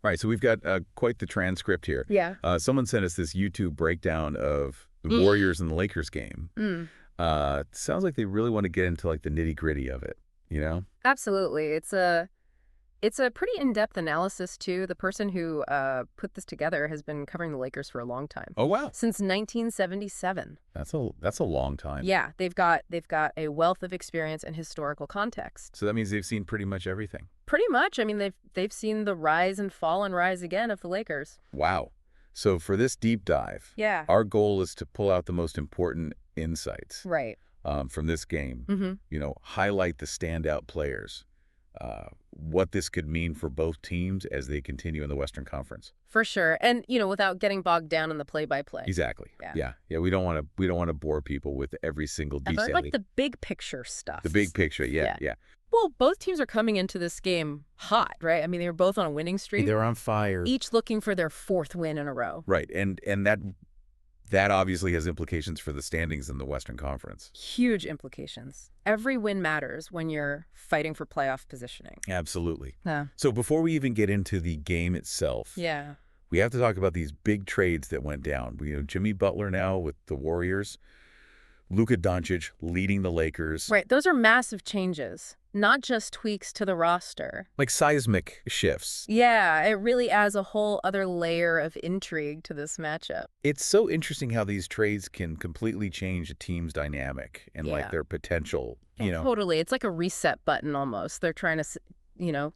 Right, so we've got quite the transcript here. Yeah. Someone sent us this YouTube breakdown of the Warriors and the Lakers game. Sounds like they really want to get into like the nitty-gritty of it, you know? Absolutely. It's a pretty in-depth analysis, too. The person who put this together has been covering the Lakers for a long time. Oh, wow. Since 1977. That's a long time. Yeah, they've got a wealth of experience and historical context. So that means they've seen pretty much everything. Pretty much. I mean, they've seen the rise and fall and rise again of the Lakers. Wow. So for this deep dive, Yeah. our goal is to pull out the most important insights Right. from this game. Highlight the standout players. What this could mean for both teams as they continue in the Western Conference. For sure. And, without getting bogged down in the play-by-play. Exactly. Yeah. Yeah. We don't want to bore people with every single detail. Like the big picture stuff. The big picture. Yeah. Well, both teams are coming into this game hot, right? I mean, they were both on a winning streak. They're on fire. Each looking for their fourth win in a row. Right. And that obviously has implications for the standings in the Western Conference. Huge implications. Every win matters when you're fighting for playoff positioning. Absolutely. Yeah. So before we even get into the game itself, we have to talk about these big trades that went down. We have Jimmy Butler now with the Warriors, Luka Doncic leading the Lakers. Right. Those are massive changes, not just tweaks to the roster. Like seismic shifts. Yeah, it really adds a whole other layer of intrigue to this matchup. It's so interesting how these trades can completely change a team's dynamic and like their potential, Totally. It's like a reset button almost. They're trying to,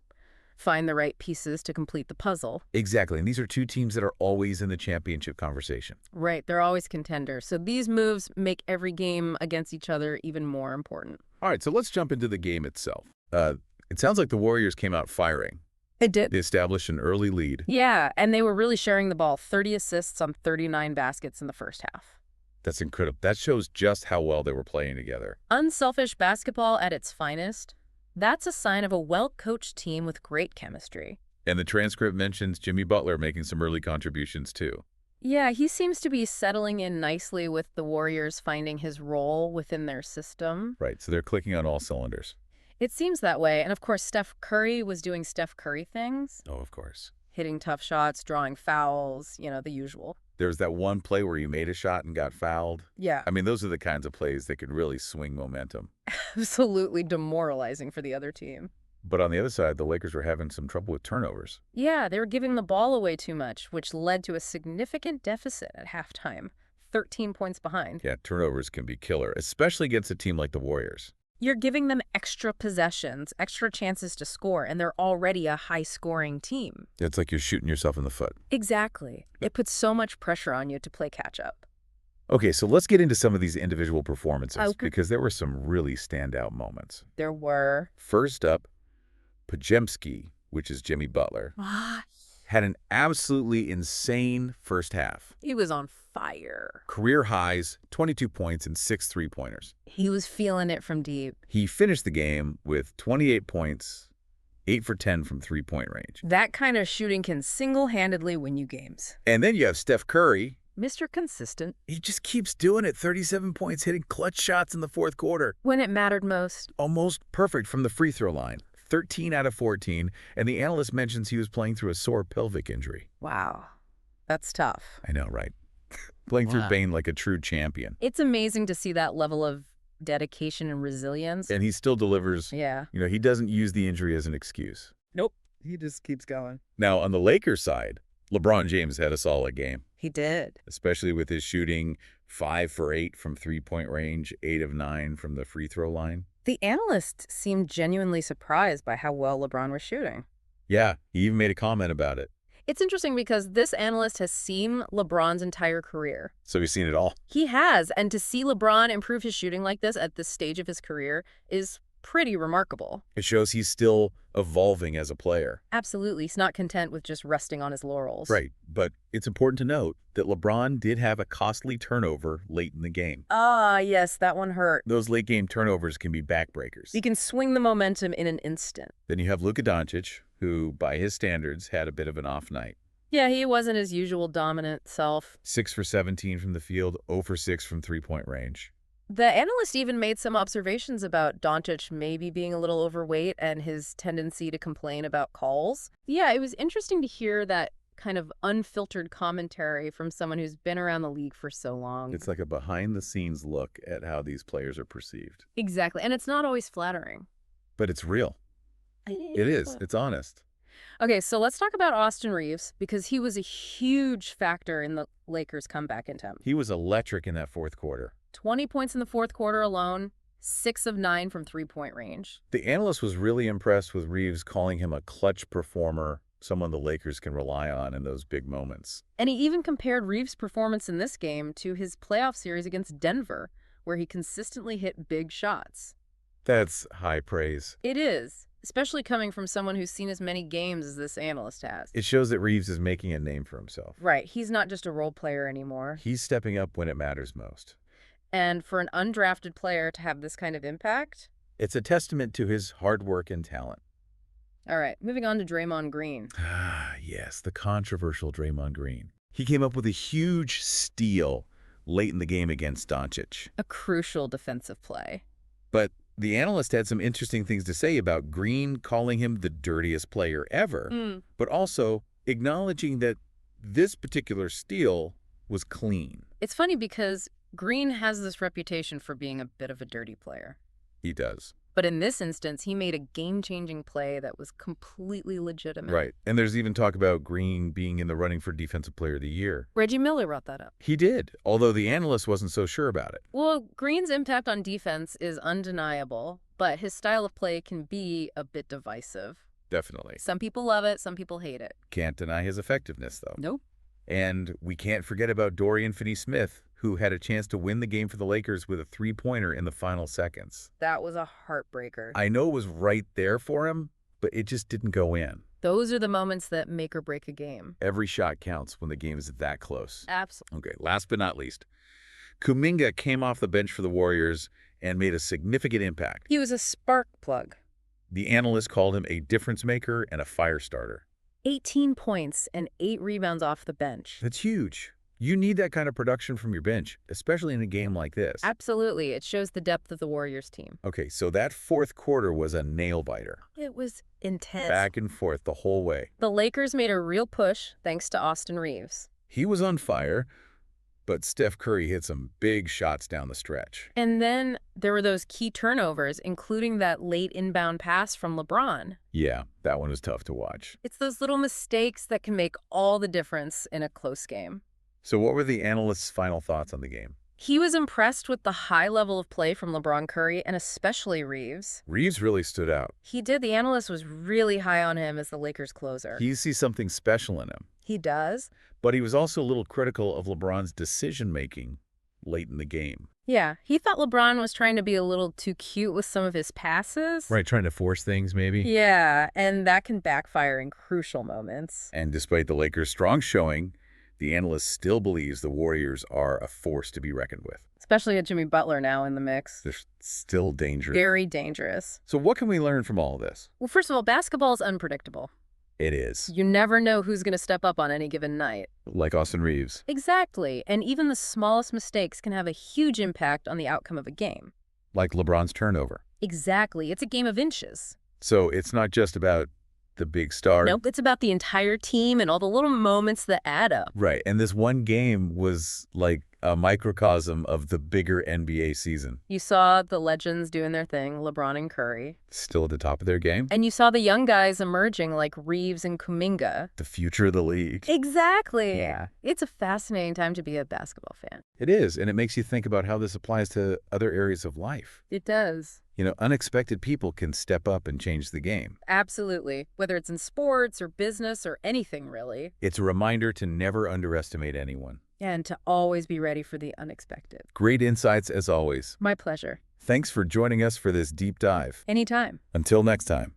find the right pieces to complete the puzzle. Exactly. And these are two teams that are always in the championship conversation. Right. They're always contenders. So these moves make every game against each other even more important. All right. So let's jump into the game itself. It sounds like the Warriors came out firing. It did. They established an early lead. Yeah. And they were really sharing the ball. 30 assists on 39 baskets in the first half. That's incredible. That shows just how well they were playing together. Unselfish basketball at its finest. That's a sign of a well-coached team with great chemistry. And the transcript mentions Jimmy Butler making some early contributions, too. Yeah, he seems to be settling in nicely with the Warriors finding his role within their system. Right, so they're clicking on all cylinders. It seems that way. And of course, Steph Curry was doing Steph Curry things. Oh, of course. Hitting tough shots, drawing fouls, the usual. There was that one play where he made a shot and got fouled. Yeah. I mean, those are the kinds of plays that could really swing momentum. Absolutely demoralizing for the other team. But on the other side, the Lakers were having some trouble with turnovers. Yeah, they were giving the ball away too much, which led to a significant deficit at halftime. 13 points behind. Yeah, turnovers can be killer, especially against a team like the Warriors. You're giving them extra possessions, extra chances to score, and they're already a high-scoring team. It's like you're shooting yourself in the foot. Exactly. It puts so much pressure on you to play catch-up. Okay, so let's get into some of these individual performances, Okay. because there were some really standout moments. There were. First up, Pajemski, which is Jimmy Butler, had an absolutely insane first half. He was on fire. Career highs, 22 points and 6 three-pointers. He was feeling it from deep. He finished the game with 28 points, 8 for 10 from three-point range. That kind of shooting can single-handedly win you games. And then you have Steph Curry. Mr. Consistent. He just keeps doing it, 37 points, hitting clutch shots in the fourth quarter. When it mattered most. Almost perfect from the free throw line. 13 out of 14, and the analyst mentions he was playing through a sore pelvic injury. Wow. That's tough. I know, right? Playing through pain like a true champion. It's amazing to see that level of dedication and resilience. And he still delivers. Yeah. He doesn't use the injury as an excuse. Nope. He just keeps going. Now, on the Lakers side, LeBron James had a solid game. He did. Especially with his shooting 5 for 8 from three-point range, 8 of 9 from the free throw line. The analyst seemed genuinely surprised by how well LeBron was shooting. Yeah, he even made a comment about it. It's interesting because this analyst has seen LeBron's entire career. So he's seen it all. He has, and to see LeBron improve his shooting like this at this stage of his career is pretty remarkable. It shows he's still evolving as a player. Absolutely. He's not content with just resting on his laurels. Right, but it's important to note that LeBron did have a costly turnover late in the game. Ah, yes, that one hurt. Those late-game turnovers can be backbreakers. He can swing the momentum in an instant. Then you have Luka Doncic, who, by his standards, had a bit of an off night. Yeah, he wasn't his usual dominant self. 6 for 17 from the field, 0 for 6 from three-point range. The analyst even made some observations about Doncic maybe being a little overweight and his tendency to complain about calls. Yeah, it was interesting to hear that kind of unfiltered commentary from someone who's been around the league for so long. It's like a behind-the-scenes look at how these players are perceived. Exactly, and it's not always flattering. But it's real. It is. It's honest. Okay, so let's talk about Austin Reeves, because he was a huge factor in the Lakers' comeback attempt. He was electric in that fourth quarter. 20 points in the fourth quarter alone, 6 of 9 from three-point range. The analyst was really impressed with Reeves, calling him a clutch performer, someone the Lakers can rely on in those big moments. And he even compared Reeves' performance in this game to his playoff series against Denver, where he consistently hit big shots. That's high praise. It is, especially coming from someone who's seen as many games as this analyst has. It shows that Reeves is making a name for himself. Right, he's not just a role player anymore. He's stepping up when it matters most. And for an undrafted player to have this kind of impact? It's a testament to his hard work and talent. All right, moving on to Draymond Green. Ah, yes, the controversial Draymond Green. He came up with a huge steal late in the game against Doncic. A crucial defensive play. But the analyst had some interesting things to say about Green, calling him the dirtiest player ever, but also acknowledging that this particular steal was clean. It's funny because Green has this reputation for being a bit of a dirty player. He does. But in this instance, he made a game-changing play that was completely legitimate. Right. And there's even talk about Green being in the running for Defensive Player of the Year. Reggie Miller brought that up. He did, although the analyst wasn't so sure about it. Well, Green's impact on defense is undeniable, but his style of play can be a bit divisive. Definitely. Some people love it, some people hate it. Can't deny his effectiveness, though. Nope. And we can't forget about Dorian Finney-Smith, who had a chance to win the game for the Lakers with a three-pointer in the final seconds. That was a heartbreaker. I know it was right there for him, but it just didn't go in. Those are the moments that make or break a game. Every shot counts when the game is that close. Absolutely. Okay, last but not least, Kuminga came off the bench for the Warriors and made a significant impact. He was a spark plug. The analyst called him a difference maker and a fire starter. 18 points and 8 rebounds off the bench. That's huge. You need that kind of production from your bench, especially in a game like this. Absolutely. It shows the depth of the Warriors team. Okay, so that fourth quarter was a nail-biter. It was intense. Back and forth the whole way. The Lakers made a real push thanks to Austin Reeves. He was on fire, but Steph Curry hit some big shots down the stretch. And then there were those key turnovers, including that late inbound pass from LeBron. Yeah, that one was tough to watch. It's those little mistakes that can make all the difference in a close game. So what were the analyst's final thoughts on the game? He was impressed with the high level of play from LeBron Curry and especially Reeves. Reeves really stood out. He did. The analyst was really high on him as the Lakers closer. He sees something special in him. He does. But he was also a little critical of LeBron's decision-making late in the game. Yeah, he thought LeBron was trying to be a little too cute with some of his passes. Right, trying to force things maybe. Yeah, and that can backfire in crucial moments. And despite the Lakers' strong showing, the analyst still believes the Warriors are a force to be reckoned with. Especially with Jimmy Butler now in the mix. They're still dangerous. Very dangerous. So what can we learn from all of this? Well, first of all, basketball is unpredictable. It is. You never know who's going to step up on any given night. Like Austin Reeves. Exactly. And even the smallest mistakes can have a huge impact on the outcome of a game. Like LeBron's turnover. Exactly. It's a game of inches. So it's not just about the big star. Nope, it's about the entire team and all the little moments that add up. Right. And this one game was like a microcosm of the bigger NBA season. You saw the legends doing their thing, LeBron and Curry. Still at the top of their game. And you saw the young guys emerging like Reeves and Kuminga. The future of the league. Exactly. Yeah. It's a fascinating time to be a basketball fan. It is. And it makes you think about how this applies to other areas of life. It does. You know, unexpected people can step up and change the game. Absolutely. Whether it's in sports or business or anything, really. It's a reminder to never underestimate anyone. And to always be ready for the unexpected. Great insights as always. My pleasure. Thanks for joining us for this deep dive. Anytime. Until next time.